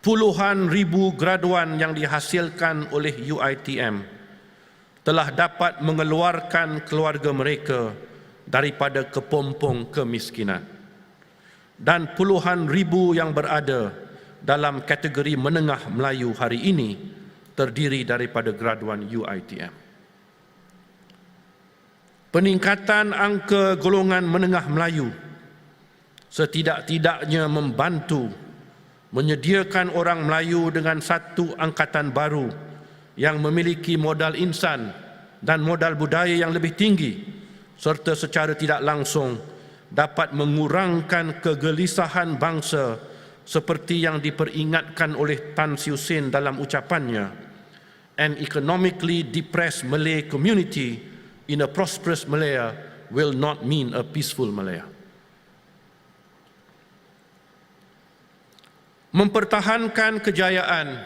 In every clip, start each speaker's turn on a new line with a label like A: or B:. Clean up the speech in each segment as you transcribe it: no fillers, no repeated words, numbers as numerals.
A: puluhan ribu graduan yang dihasilkan oleh UiTM telah dapat mengeluarkan keluarga mereka daripada kepompong kemiskinan. Dan puluhan ribu yang berada dalam kategori menengah Melayu hari ini terdiri daripada graduan UiTM. Peningkatan angka golongan menengah Melayu setidak-tidaknya membantu menyediakan orang Melayu dengan satu angkatan baru yang memiliki modal insan dan modal budaya yang lebih tinggi, serta secara tidak langsung dapat mengurangkan kegelisahan bangsa seperti yang diperingatkan oleh Tan Siew Sin dalam ucapannya, "An economically depressed Malay community in a prosperous Malaya will not mean a peaceful Malaya." Mempertahankan kejayaan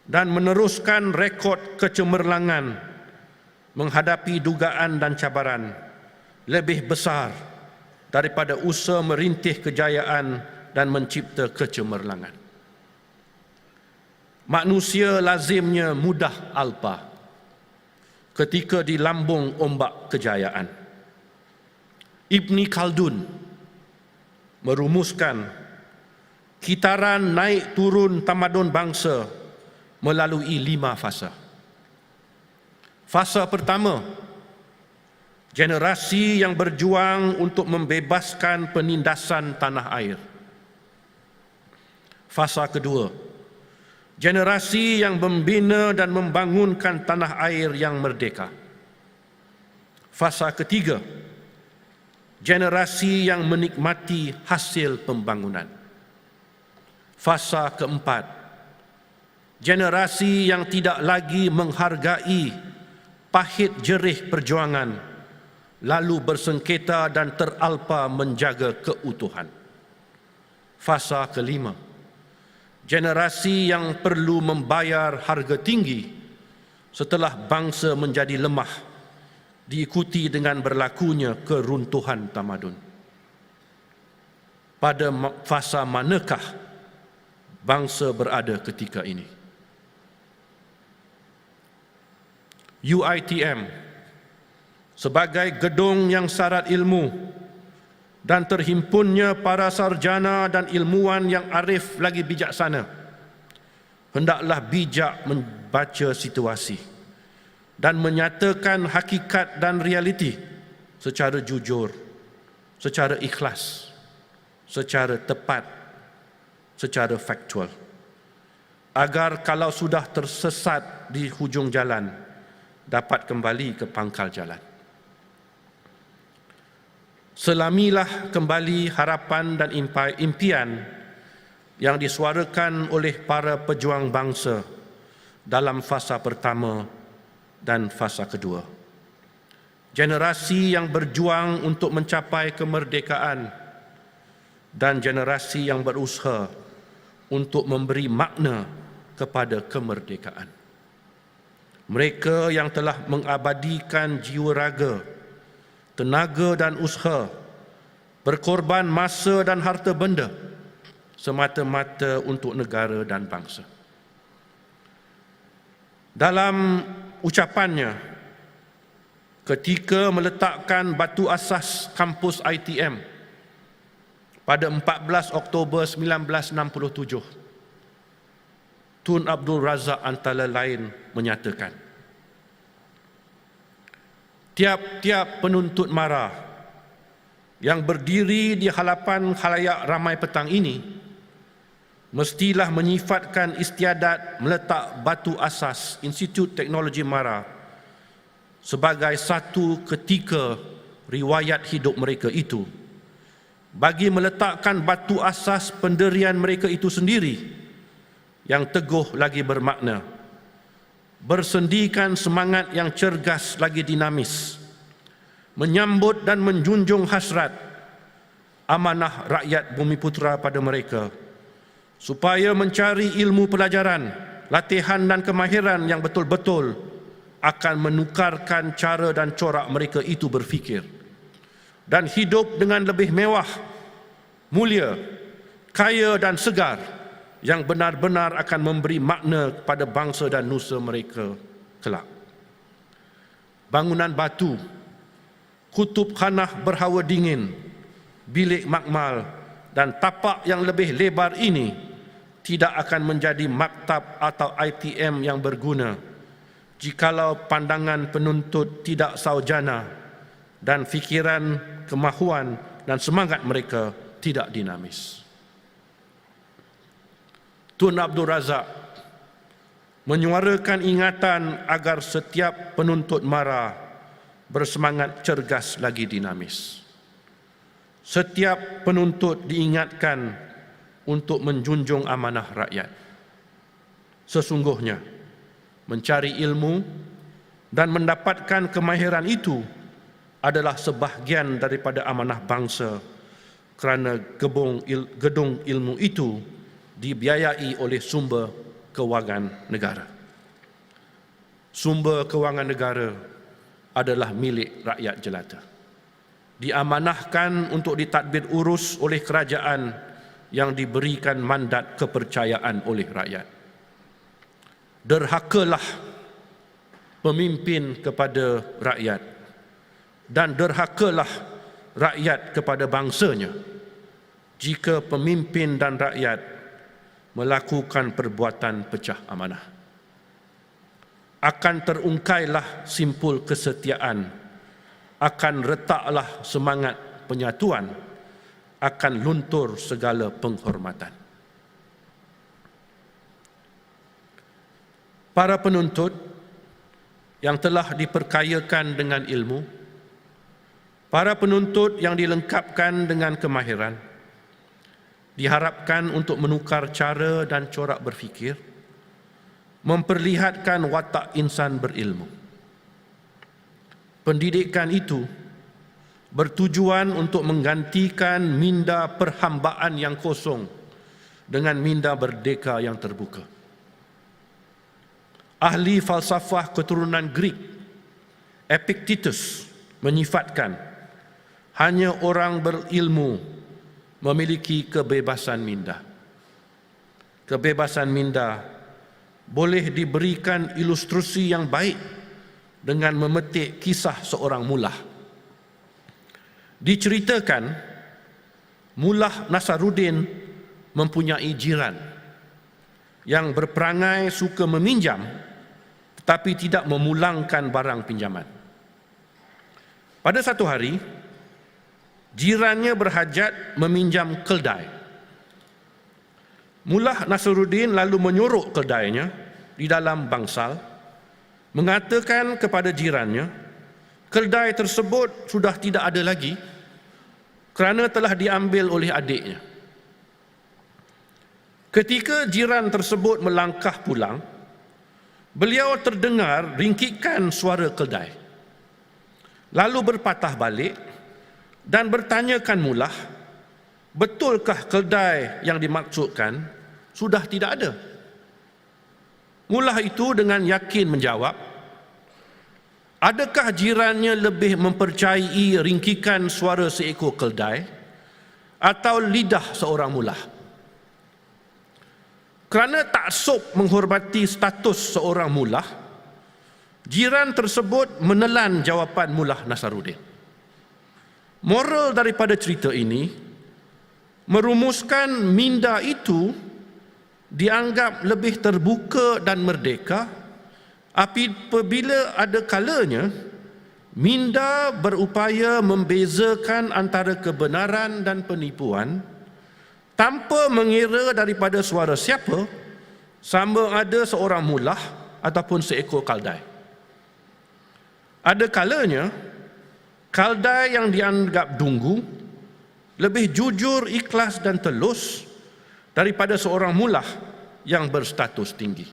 A: dan meneruskan rekod kecemerlangan menghadapi dugaan dan cabaran lebih besar daripada usaha merintih kejayaan dan mencipta kecemerlangan. Manusia lazimnya mudah alpa ketika di lambung ombak kejayaan. Ibn Khaldun merumuskan kitaran naik turun tamadun bangsa melalui 5 fasa. Fasa pertama, generasi yang berjuang untuk membebaskan penindasan tanah air. Fasa kedua, generasi yang membina dan membangunkan tanah air yang merdeka. Fasa ketiga, generasi yang menikmati hasil pembangunan. Fasa keempat, generasi yang tidak lagi menghargai pahit jerih perjuangan, lalu bersengketa dan teralpa menjaga keutuhan. Fasa kelima, generasi yang perlu membayar harga tinggi setelah bangsa menjadi lemah, diikuti dengan berlakunya keruntuhan tamadun. Pada fasa manakah bangsa berada ketika ini? UiTM sebagai gedung yang syarat ilmu dan terhimpunnya para sarjana dan ilmuwan yang arif lagi bijaksana, hendaklah bijak membaca situasi dan menyatakan hakikat dan realiti secara jujur, secara ikhlas, secara tepat, secara faktual, agar kalau sudah tersesat di hujung jalan, dapat kembali ke pangkal jalan. Selamilah kembali harapan dan impian yang disuarakan oleh para pejuang bangsa dalam fasa pertama dan fasa kedua. Generasi yang berjuang untuk mencapai kemerdekaan dan generasi yang berusaha untuk memberi makna kepada kemerdekaan. Mereka yang telah mengabadikan jiwa raga, tenaga dan usaha, berkorban masa dan harta benda semata-mata untuk negara dan bangsa. Dalam ucapannya ketika meletakkan batu asas kampus ITM pada 14 Oktober 1967, Tun Abdul Razak antara lain menyatakan, tiap-tiap penuntut mara yang berdiri di hadapan khalayak ramai petang ini mestilah menyifatkan istiadat meletak batu asas Institut Teknologi Mara sebagai satu ketika riwayat hidup mereka itu, bagi meletakkan batu asas pendirian mereka itu sendiri yang teguh lagi bermakna, bersendikan semangat yang cergas lagi dinamis, menyambut dan menjunjung hasrat amanah rakyat Bumiputera pada mereka, supaya mencari ilmu pelajaran, latihan dan kemahiran yang betul-betul akan menukarkan cara dan corak mereka itu berfikir dan hidup dengan lebih mewah, mulia, kaya dan segar yang benar-benar akan memberi makna kepada bangsa dan nusa mereka kelak. Bangunan batu, kutub khanah berhawa dingin, bilik makmal dan tapak yang lebih lebar ini tidak akan menjadi maktab atau ITM yang berguna jikalau pandangan penuntut tidak saujana dan fikiran, kemahuan dan semangat mereka tidak dinamis. Tun Abdul Razak menyuarakan ingatan agar setiap penuntut mara bersemangat cergas lagi dinamis. Setiap penuntut diingatkan untuk menjunjung amanah rakyat. Sesungguhnya, mencari ilmu dan mendapatkan kemahiran itu adalah sebahagian daripada amanah bangsa kerana gedung ilmu itu dibiayai oleh sumber kewangan negara. Sumber kewangan negara adalah milik rakyat jelata. Diamanahkan untuk ditadbir urus oleh kerajaan yang diberikan mandat kepercayaan oleh rakyat. Derhakalah pemimpin kepada rakyat dan derhakalah rakyat kepada bangsanya jika pemimpin dan rakyat melakukan perbuatan pecah amanah. Akan terungkailah simpul kesetiaan, akan retaklah semangat penyatuan, akan luntur segala penghormatan. Para penuntut yang telah diperkayakan dengan ilmu, para penuntut yang dilengkapkan dengan kemahiran, diharapkan untuk menukar cara dan corak berfikir, memperlihatkan watak insan berilmu. Pendidikan itu bertujuan untuk menggantikan minda perhambaan yang kosong dengan minda merdeka yang terbuka. Ahli falsafah keturunan Greek, Epictetus, menyifatkan hanya orang berilmu memiliki kebebasan minda. Kebebasan minda boleh diberikan ilustrasi yang baik dengan memetik kisah seorang mullah. Diceritakan, Mullah Nasaruddin mempunyai jiran yang berperangai suka meminjam tetapi tidak memulangkan barang pinjaman. Pada satu hari, jirannya berhajat meminjam keldai. Mullah Nasaruddin lalu menyorok keldainya di dalam bangsal, mengatakan kepada jirannya, keldai tersebut sudah tidak ada lagi kerana telah diambil oleh adiknya. Ketika jiran tersebut melangkah pulang, beliau terdengar ringkikan suara keldai. Lalu berpatah balik dan bertanyakan Mullah, betulkah keldai yang dimaksudkan sudah tidak ada? Mullah itu dengan yakin menjawab, adakah jirannya lebih mempercayai ringkikan suara seekor keldai atau lidah seorang mullah? Kerana taksub menghormati status seorang mullah, jiran tersebut menelan jawapan Mullah Nasaruddin. Moral daripada cerita ini merumuskan minda itu dianggap lebih terbuka dan merdeka apabila ada kalanya minda berupaya membezakan antara kebenaran dan penipuan tanpa mengira daripada suara siapa, sama ada seorang mullah ataupun seekor keldai. Ada kalanya keldai yang dianggap dunggu lebih jujur, ikhlas dan telus daripada seorang mullah yang berstatus tinggi.